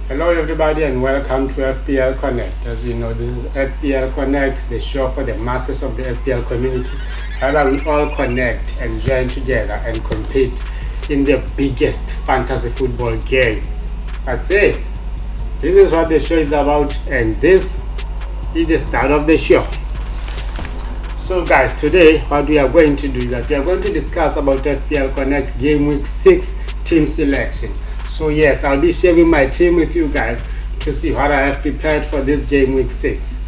Hello everybody and welcome to FPL Connect. As you know, this is FPL Connect, the show for the masses of the FPL community, where we all connect and join together and compete in the biggest fantasy football game. That's it. This is what the show is about, and this is the start of the show. So guys, today what we are going to do is that we are going to discuss about FPL Connect Game Week 6 team selection. So yes, I'll be sharing my team with you guys to see what I have prepared for this Game Week 6.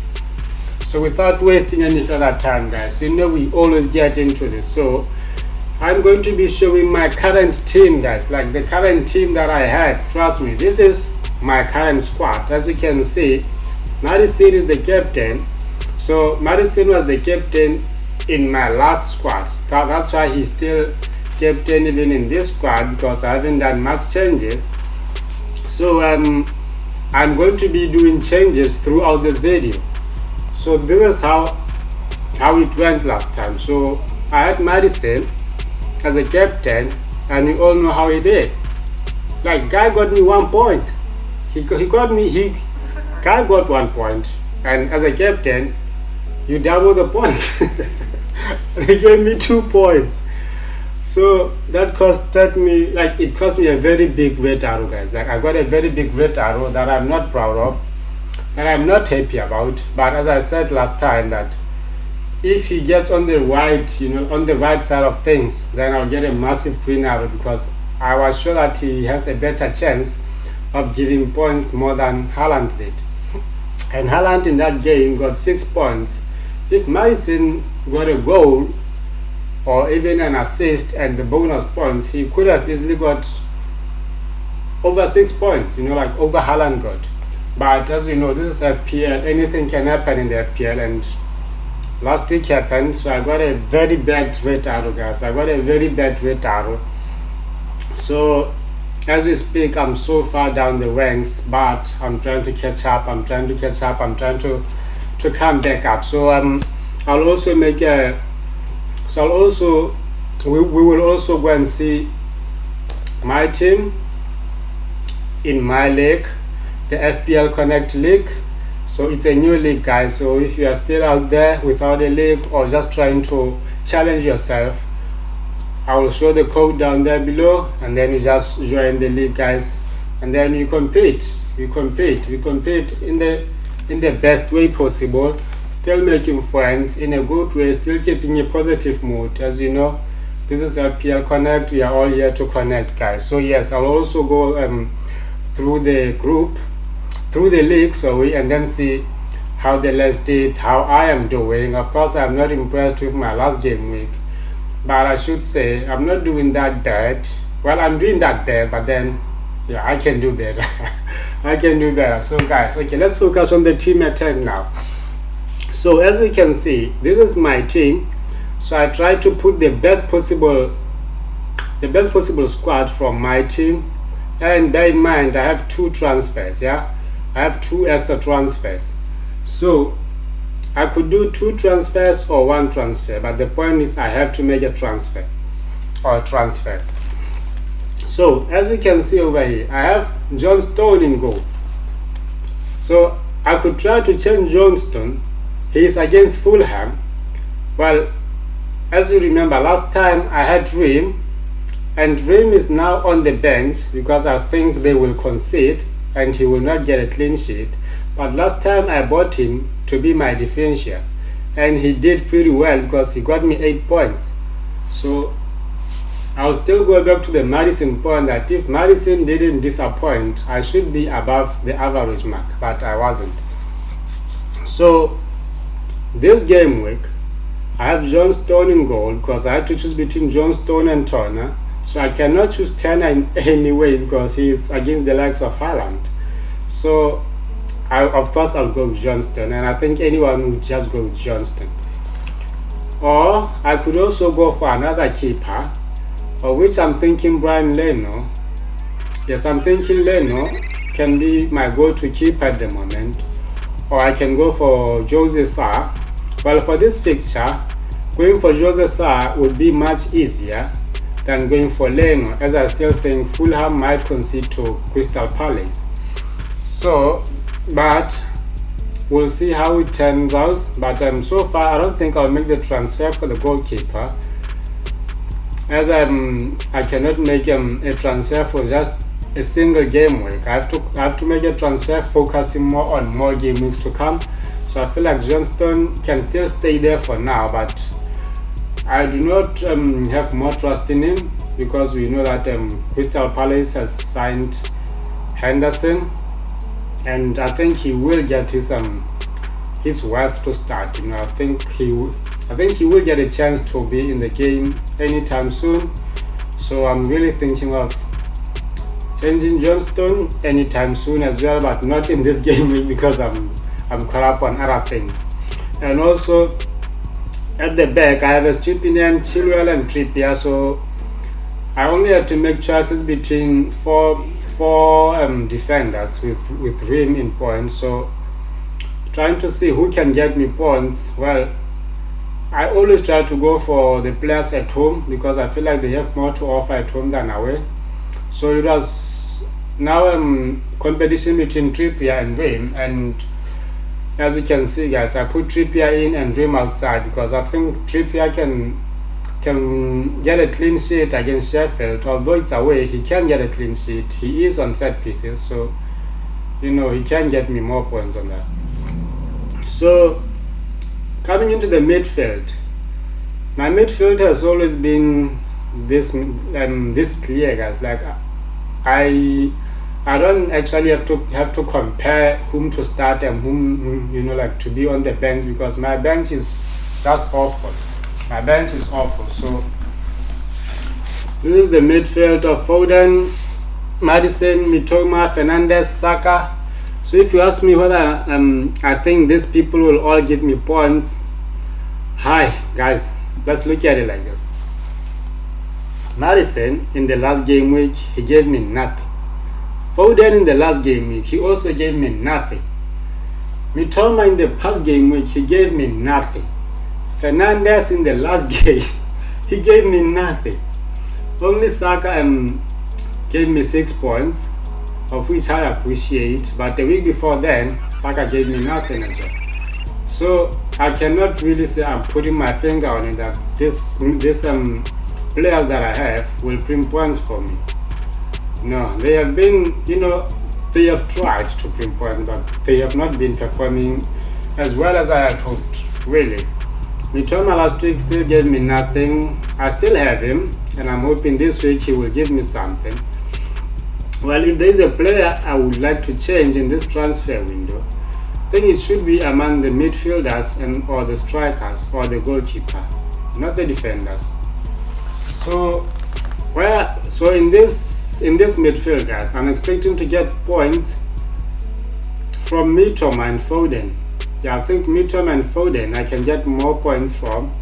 So without wasting any further time guys, you know we always get into this. So I'm going to be showing my current team guys, like the current team that I have. Trust me, this is my current squad. As you can see, Madison is the captain. So Madison was the captain in my last squad. That's why he's still captain even in this squad, because I haven't done much changes. So I'm going to be doing changes throughout this video. So this is how it went last time. So I had Madison as a captain, and we all know how he did. Like, guy got me 1 point. Guy got 1 point, and as a captain you double the points. He gave me 2 points. So that cost me a very big red arrow guys. Like, I got a very big red arrow that I'm not proud of, that I'm not happy about. But as I said last time, that if he gets on the right, on the right side of things, then I'll get a massive green arrow, because I was sure that he has a better chance of giving points more than Haaland did. And Haaland in that game got 6 points. If Madison got a goal or even an assist and the bonus points, he could have easily got over 6 points, like over Haaland got. But as you know, this is FPL, anything can happen in the FPL, and last week happened. So I got a very bad red arrow guys. So as we speak, I'm so far down the ranks, but I'm trying to catch up. I'm trying to come back up. So I'll also make a we will also go and see my team in my league, the FPL Connect League. So it's a new league guys. So if you are still out there without a league or just trying to challenge yourself, I will show the code down there below, and then you just join the league guys, and then you compete in the best way possible, still making friends in a good way, still keeping a positive mood. As you know, this is FPL Connect. We are all here to connect guys. So yes, I'll also go through the league, and then see how the rest did, how I am doing. Of course, I'm not impressed with my last game week, but I should say I'm not doing that bad. Well, I'm doing that bad, but then yeah, I can do better. So guys, okay, let's focus on the team at hand now. So as you can see, this is my team. So I try to put the best possible squad from my team, and bear in mind I have 2 transfers. I have 2 extra transfers. So I could do 2 transfers or 1 transfer, but the point is I have to make a transfer or transfers. So as you can see over here, I have Johnston in goal. So I could try to change Johnston. He is against Fulham. Well, as you remember, last time I had Ream, and Ream is now on the bench because I think they will concede and he will not get a clean sheet. But last time I bought him to be my differential, and he did pretty well because he got me 8 points. So I'll still go back to the Madison point, that if Madison didn't disappoint, I should be above the average mark, but I wasn't. So this game week I have Johnston in goal, because I had to choose between Johnston and Turner. So I cannot choose Turner anyway because he's against the likes of Haaland. So of course I'll go with Johnston, and I think anyone would just go with Johnston. Or I could also go for another keeper, of which I'm thinking Brian Leno. Yes, I'm thinking Leno can be my go-to keeper at the moment. Or I can go for Jose Sarr. Well, for this fixture, going for Jose Sarr would be much easier than going for Leno, as I still think Fulham might concede to Crystal Palace. So, but we'll see how it turns out. But so far, I don't think I'll make the transfer for the goalkeeper, as I cannot make a transfer for just a single game week. I have to make a transfer focusing more on more game weeks to come. So I feel like Johnston can still stay there for now, but I do not have more trust in him, because we know that Crystal Palace has signed Henderson, and I think he will get his worth to start. I think he will get a chance to be in the game anytime soon. So I'm really thinking of changing Johnston anytime soon as well, but not in this game week, because I'm caught up on other things. And also at the back, I have a Stupinian, Chilwell, and Trippier. So I only had to make choices between four defenders with Rim in points. So trying to see who can get me points. Well, I always try to go for the players at home, because I feel like they have more to offer at home than away. So it was now competition between Trippier and Rim, and as you can see, guys, I put Trippier in and Rim outside, because I think Trippier can get a clean sheet against Sheffield. Although it's away, he can get a clean sheet. He is on set pieces, so he can get me more points on that. So coming into the midfield, my midfield has always been this clear, guys. Like I don't actually have to compare whom to start and whom to be on the bench, because my bench is just awful. My bench is awful. So this is the midfield of Foden, Maddison, Mitoma, Fernandes, Saka. So if you ask me whether I think these people will all give me points, hi guys, let's look at it like this. Maddison in the last game week, he gave me nothing. Foden in the last game week, he also gave me nothing. Mitoma in the past game week, he gave me nothing. Fernandes in the last game, he gave me nothing. Only Saka gave me 6 points, of which I appreciate. But the week before then, Saka gave me nothing as well. So I cannot really say I'm putting my finger on it that this players that I have will bring points for me. No, they have been, they have tried to bring points, but they have not been performing as well as I had hoped, really. Mitoma last week still gave me nothing. I still have him, and I'm hoping this week he will give me something. Well, if there is a player I would like to change in this transfer window, I think it should be among the midfielders or the strikers or the goalkeeper, not the defenders. So in this midfield, guys, I'm expecting to get points from Mitoma and Foden. Yeah, I think Mitoma and Foden I can get more points from.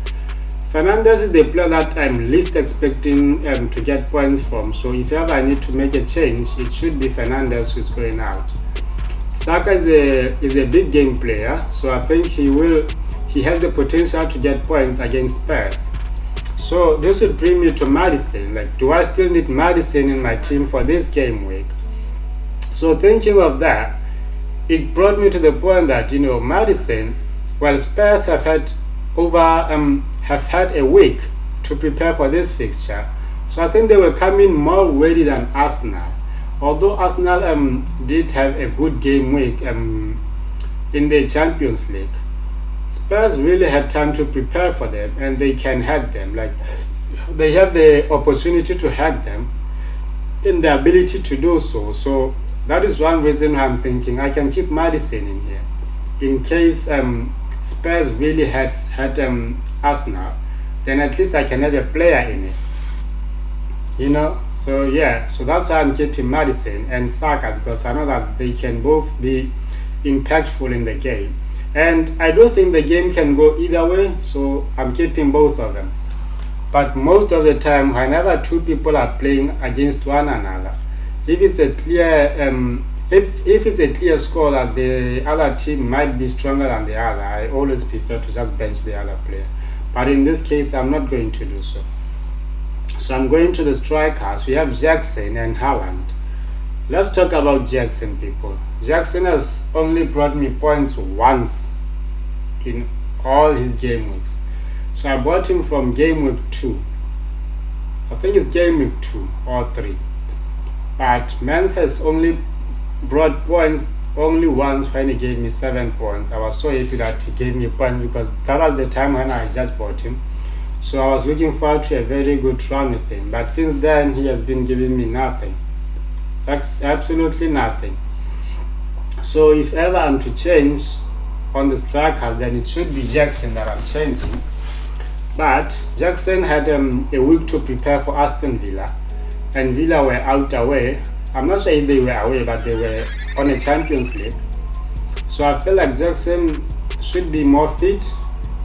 Fernandes is the player that I'm least expecting to get points from. So if ever I need to make a change, it should be Fernandes who's going out. Saka is a big game player, so I think he has the potential to get points against Spurs. So this would bring me to Maddison. Like, do I still need Maddison in my team for this game week? So thinking of that, it brought me to the point that Maddison, well, Spurs have had a week to prepare for this fixture, so I think they will come in more ready than Arsenal. Although Arsenal did have a good game week in the Champions League, Spurs really had time to prepare for them, and they can hack them. Like, they have the opportunity to hack them and the ability to do so. So that is one reason I'm thinking I can keep Maddison in here in case Spurs really had Arsenal. Then at least I can have a player in it. So yeah, so that's why I'm keeping Maddison and Saka, because I know that they can both be impactful in the game. And I do think the game can go either way, so I'm keeping both of them. But most of the time, whenever two people are playing against one another, if it's a clear if it's a clear score that the other team might be stronger than the other, I always prefer to just bench the other player. But in this case, I'm not going to do so. So I'm going to the strikers. We have Jackson and Haaland. Let's talk about Jackson, people. Jackson has only brought me points once in all his game weeks. So I bought him from game week 2. I think it's game week 2 or 3. But Mans has only brought points only once when he gave me 7 points. I was so happy that he gave me points because that was the time when I just bought him. So I was looking forward to a very good run with him. But since then, he has been giving me nothing. Absolutely nothing. So if ever I'm to change on the striker, then it should be Jackson that I'm changing. But Jackson had a week to prepare for Aston Villa. And Villa were out away. I'm not sure if they were away, but they were on a Champions League. So I feel like Jackson should be more fit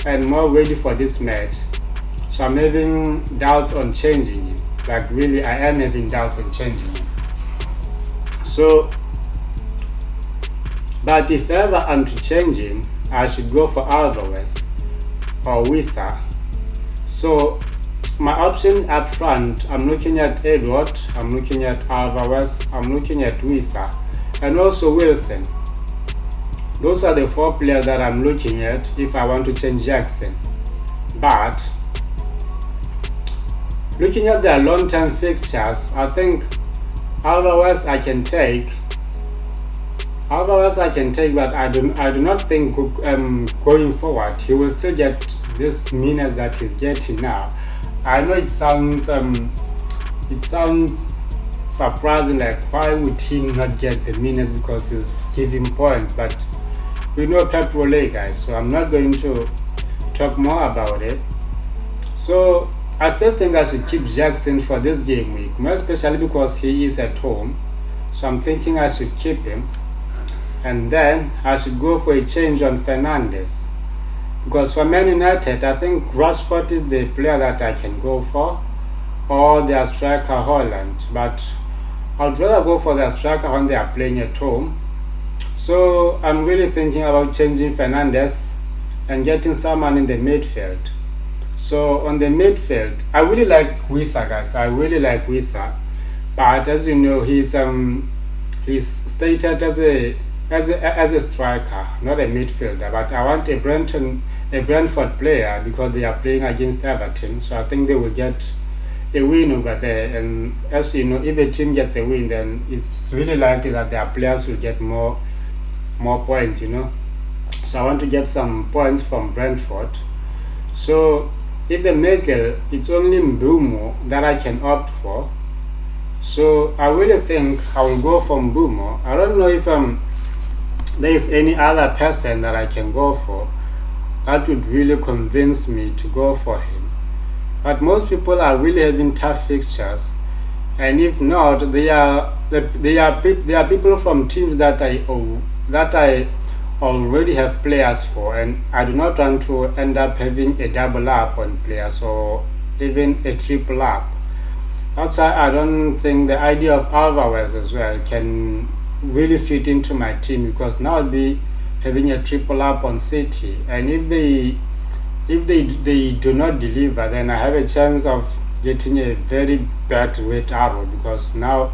and more ready for this match. So I'm having doubts on changing him. Like really, I am having doubts on changing him. So, but if ever I'm to change him, I should go for Alvarez or Wissa. So my option up front, I'm looking at Edward, I'm looking at Alvarez, I'm looking at Wissa, and also Wilson. Those are the 4 players that I'm looking at if I want to change Jackson. But looking at their long-term fixtures, I think Alvarez I can take, but I do not think going forward he will still get this minutes that he's getting now. I know it sounds surprising, like why would he not get the minutes because he's giving points, but we know dprwkr, guys, so I'm not going to talk more about it. So I still think I should keep Jackson for this game week, more especially because he is at home. So I'm thinking I should keep him. And then I should go for a change on Fernandes. Because for Man United, I think Rashford is the player that I can go for, or their striker Haaland. But I'd rather go for their striker when they are playing at home. So I'm really thinking about changing Fernandes and getting someone in the midfield. So on the midfield, I really like Wissa, guys. I really like Wissa, but as you know, he's stated as a striker, not a midfielder. But I want a Brentford player because they are playing against Everton. So I think they will get a win over there. And as you know, if a team gets a win, then it's really likely that their players will get more points. So I want to get some points from Brentford. So in the middle, it's only Mbeumo that I can opt for. So I really think I will go for Mbeumo. I don't know if there is any other person that I can go for that would really convince me to go for him. But most people are really having tough fixtures, and if not, they are people from teams that I already have players for, and I do not want to end up having a double up on players or even a triple up. That's why I don't think the idea of Alvarez as well can really fit into my team, because now I'll be having a triple up on City, and if they do not deliver, then I have a chance of getting a very bad red arrow, because now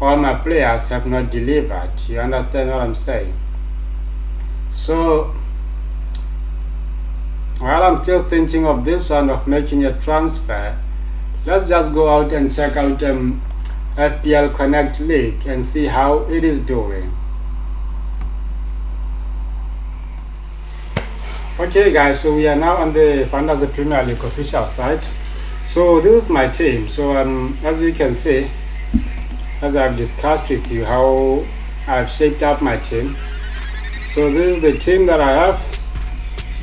all my players have not delivered. You understand what I'm saying? So while I'm still thinking of this one of making a transfer, let's just go out and check out FPL Connect League and see how it is doing. Okay guys, so we are now on the Fantasy Premier League official site. So this is my team. So as you can see, as I've discussed with you how I've shaped up my team. So this is the team that I have.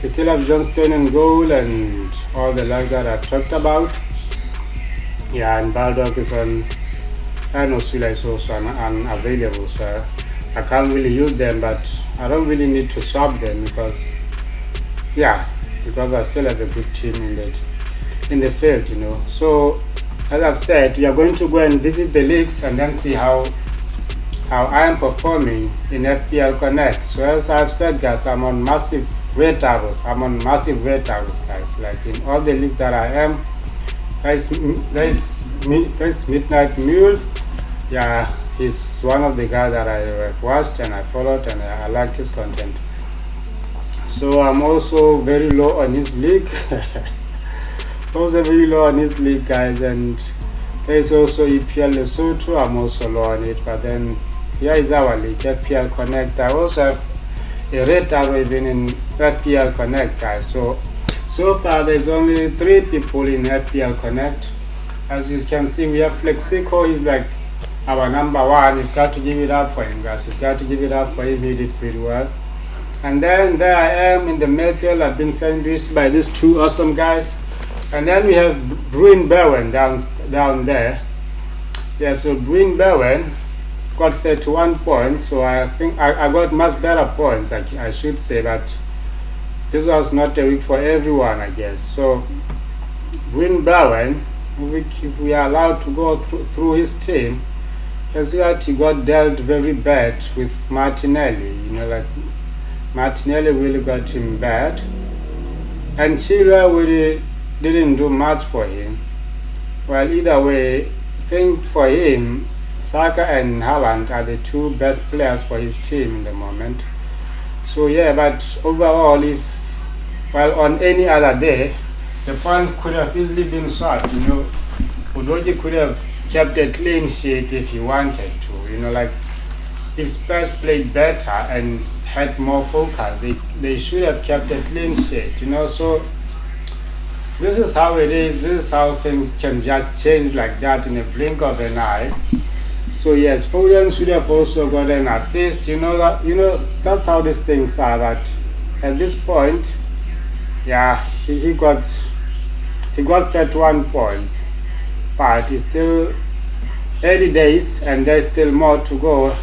We still have Johnston in goal and all the like that I've talked about. Yeah, and Baldock is on, and Osula is also unavailable, so I can't really use them, but I don't really need to swap them because I still have a good team in the field, So as I've said, we are going to go and visit the leagues and then see how I am performing in FPL Connect. So as I've said, guys, I'm on massive red arrows, guys. Like in all the leagues that I am, there's Midnight Mule. Yeah, he's one of the guys that I have watched and I followed, and I like his content. So I'm also very low on his league. Also very low on his league, guys. And there's also EPL Lesotho. I'm also low on it. But then here is our league, FPL Connect. I also have a red arrow even in FPL Connect, guys. So far there's only 3 people in FPL Connect. As you can see, we have Flexico. He's like our number 1. You've got to give it up for him, guys. You've got to give it up for him. He did pretty well. And then there I am in the middle. I've been sandwiched by these 2 awesome guys. And then we have Bruin Bowen down there. Yeah, so Bruin Bowen got 31 points. So I think I got much better points, I should say. But this was not a week for everyone, I guess. So Bruin Bowen, if we are allowed to go through his team, you can see that he got dealt very bad with Martinelli. Like Martinelli really got him bad. And Chilwell really didn't do much for him. Well, either way, I think for him, Saka and Haaland are the 2 best players for his team in the moment. So yeah, but overall, on any other day, the points could have easily been shot. Udoji could have kept a clean sheet if he wanted to. Like if Spurs played better and had more focus, they should have kept a clean sheet. So this is how it is. This is how things can just change like that in a blink of an eye. So yes, Foden should have also got an assist. That's how these things are. That at this point, yeah, he got 31 points, but it's still 80 days and there's still more to go,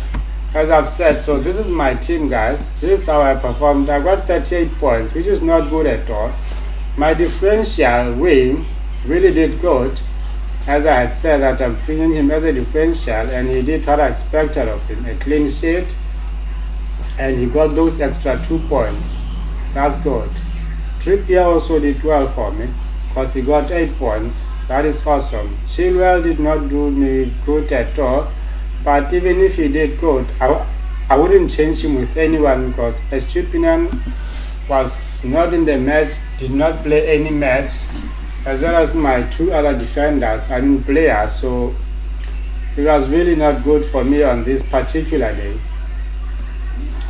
as I've said. So this is my team, guys. This is how I performed. I got 38 points, which is not good at all. My differential win really did good, as I had said that I'm bringing him as a differential, and he did what I expected of him, a clean sheet, and he got those extra 2 points. That's good. Trippier also did well for me because he got 8 points. That is awesome. Chilwell did not do me good at all, but even if he did good, I wouldn't change him with anyone because Estupinan was not in the match, did not play any match, as well as my 2 other defenders, players. So it was really not good for me on this particular day.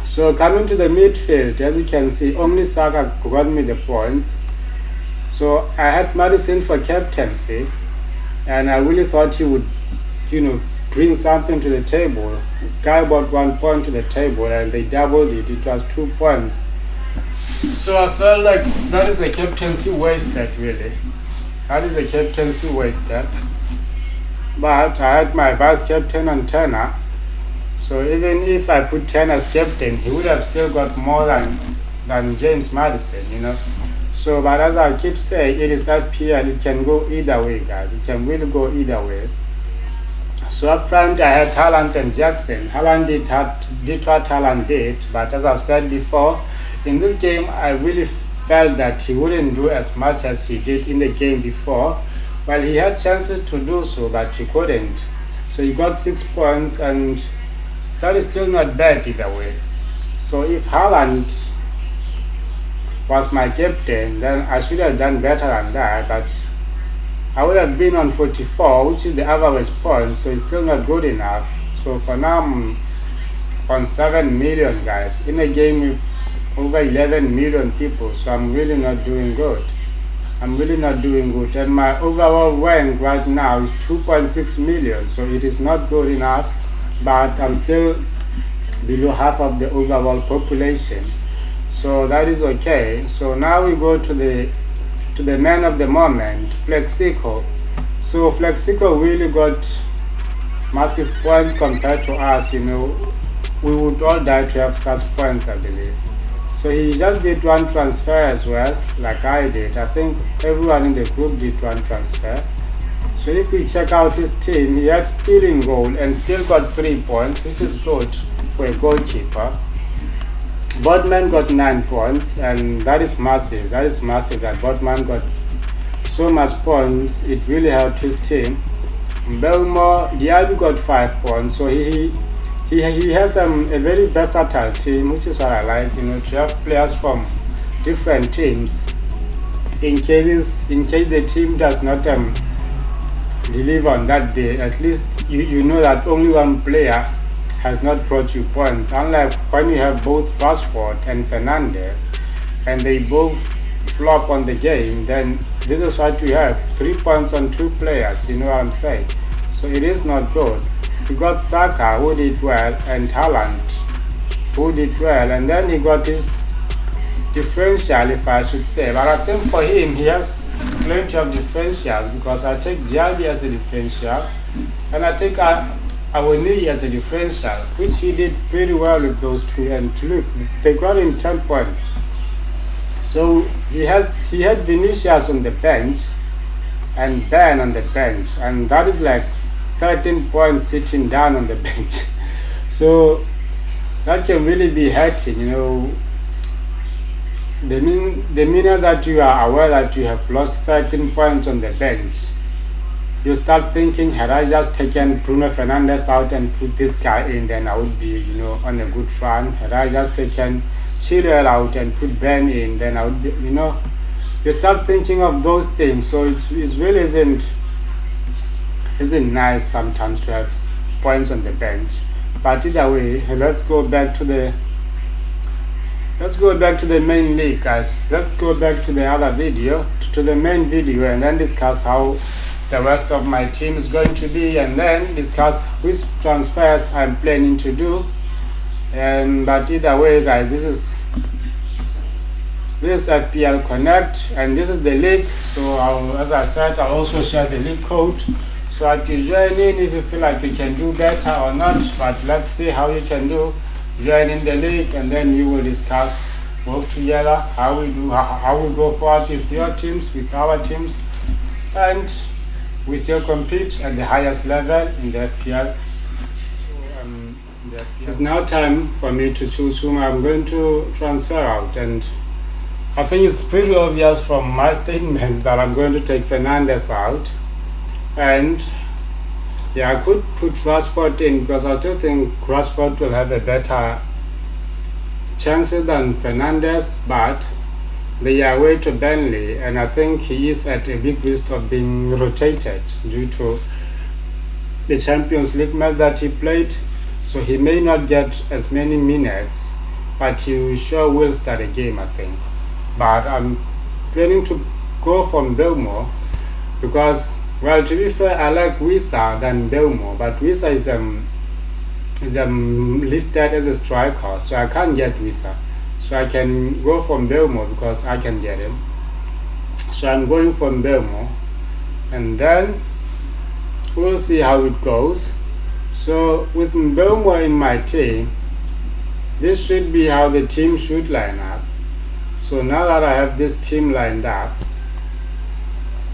So coming to the midfield, as you can see, only Saka got me the points. So I had Madison for captaincy, and I really thought he would, bring something to the table. Guy brought 1 point to the table, and they doubled it. It was 2 points. So I felt like that is a captaincy wasted, really. That is a captaincy wasted. But I had my vice captain on Turner. So even if I put Turner as captain, he would have still got more than James Madison, So, but as I keep saying, it is FPL. It can go either way, guys. It can really go either way. So up front, I had Haaland and Jackson. Haaland did what Haaland did, but as I've said before, in this game, I really felt that he wouldn't do as much as he did in the game before. Well, he had chances to do so, but he couldn't. So he got 6 points, and that is still not bad either way. So if Haaland was my captain, then I should have done better than that, but I would have been on 44, which is the average point, so it's still not good enough. So for now, I'm on 7 million, guys, in a game with over 11 million people, so I'm really not doing good. And my overall rank right now is 2.6 million, so it is not good enough, but I'm still below half of the overall population, so that is okay. So now we go to the man of the moment, Flexico. So Flexico really got massive points compared to us. We would all die to have such points, I believe. So he just did 1 transfer as well, like I did. I think everyone in the group did 1 transfer. So if we check out his team, he had stealing goal and still got 3 points, which is good for a goalkeeper. Bodman got 9 points, and that is massive. That Bodman got so much points, it really helped his team. Belmore, Diaby got 5 points, so he has a very versatile team, which is what I like, to have players from different teams in case the team does not deliver on that day. At least you know that only one player has not brought you points, unlike when you have both Rashford and Fernandes and they both flop on the game. Then this is what you have, 3 points on 2 players, you know what I'm saying? So it is not good. You got Saka, who did well, and Haaland, who did well, and then he got his differential, if I should say. But I think for him, he has plenty of differentials, because I take Diaby as a differential and I take Awoniyi as a differential, which he did pretty well with those two. And look, they got him 10 points. So he had Vinicius on the bench and Ben on the bench, and that is like 13 points sitting down on the bench. So that can really be hurting, The minute that you are aware that you have lost 13 points on the bench, you start thinking, had I just taken Bruno Fernandes out and put this guy in, then I would be, on a good run. Had I just taken Chilwell out and put Ben in, then I would be, you start thinking of those things. So it really isn't nice sometimes to have points on the bench. But either way, let's go back to the main league, guys. Let's go back to the other video, to the main video, and then discuss how the rest of my team is going to be, and then discuss which transfers I'm planning to do. But either way, guys, this is FPL Connect, and this is the league. So as I said, I'll also share the league code so that you join in if you feel like you can do better or not. But let's see how you can do. Join in the league, and then you will discuss both together how we go forward with your teams, with our teams, and we still compete at the highest level in the FPL. It's now time for me to choose whom I'm going to transfer out, and I think it's pretty obvious from my statements that I'm going to take Fernandes out. And yeah, I could put Rashford in, because I still think Rashford will have a better chances than Fernandes, but they are away to Burnley, and I think he is at a big risk of being rotated due to the Champions League match that he played. So he may not get as many minutes, but he sure will start a game, I think. But I'm planning to go from Belmore, because, well, to be fair, I like Wisa than Belmore, but Wisa is listed as a striker, so I can't get Wisa. So I can go from Belmore because I can get him. So I'm going from Belmore, and then we'll see how it goes. So with Belmore in my team, this should be how the team should line up. So now that I have this team lined up,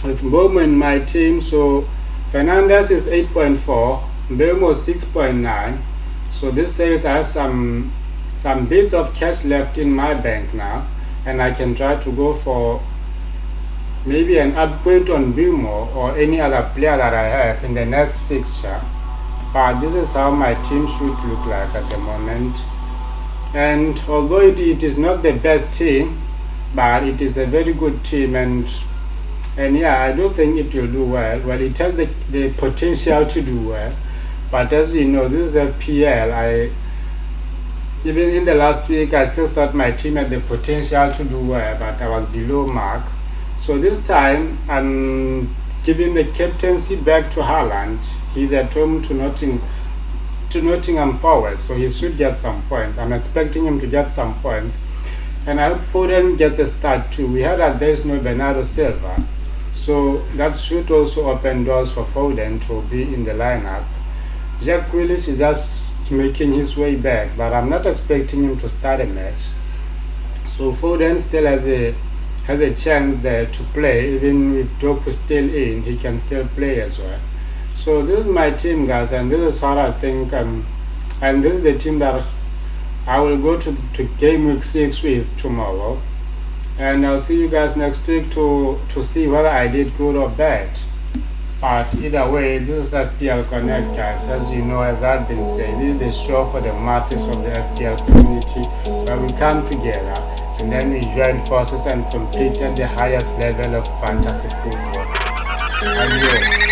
with Belmore in my team, so Fernandes is 8.4, Belmore 6.9. So this says I have some bits of cash left in my bank now, and I can try to go for maybe an upgrade on Belmore or any other player that I have in the next fixture. But this is how my team should look like at the moment. And although it is not the best team, but it is a very good team, and yeah, I don't think it will do well. Well, it has the potential to do well, but as you know, this is FPL. Even in the last week, I still thought my team had the potential to do well, but I was below mark. So this time, I'm giving the captaincy back to Haaland. He's at home to Nottingham Forest, so he should get some points. I'm expecting him to get some points, and I hope Foden gets a start too. We heard that there's no Bernardo Silva, so that should also open doors for Foden to be in the lineup. Jack Grealish is just making his way back, but I'm not expecting him to start a match. So Foden still has a chance there to play. Even with Doku still in, he can still play as well. So this is my team, guys, and this is what I think, and this is the team that I will go to Gameweek 6 with tomorrow. And I'll see you guys next week to see whether I did good or bad. But either way, this is FPL Connect, guys. As you know, as I've been saying, this is the show for the masses of the FPL community, where we come together and then we join forces and compete at the highest level of fantasy football. Adios.